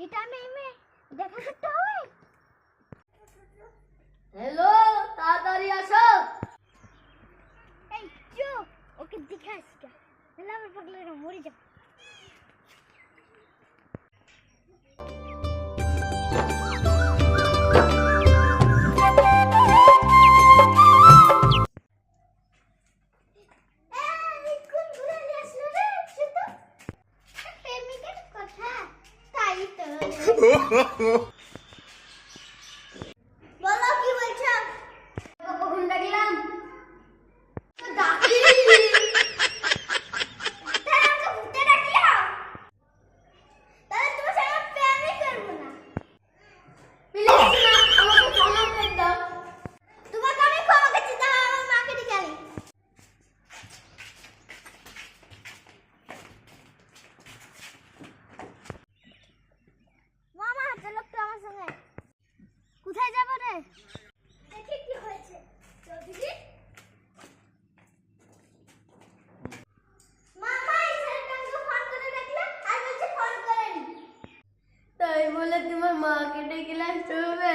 এটা মেয়ে দেখা করতে হবে। হ্যালো, তাড়াতাড়ি আসো। এই চো ওকে দেখে আসি কা না আমার পাগলেরা মরে যাবে। বলো কি বলছো? কখন ডাকলাম? মামা চলো একটু আমার সঙ্গে। কোথায় যাবো রে? দেখি কি হয়েছে। চল দিদি। মামা এই ছেলেটাকে ফোন করে ডাকলে আর বলছে ফোন করেনি। তাই বলে তোমার মাকে ডেকে আসতে হবে?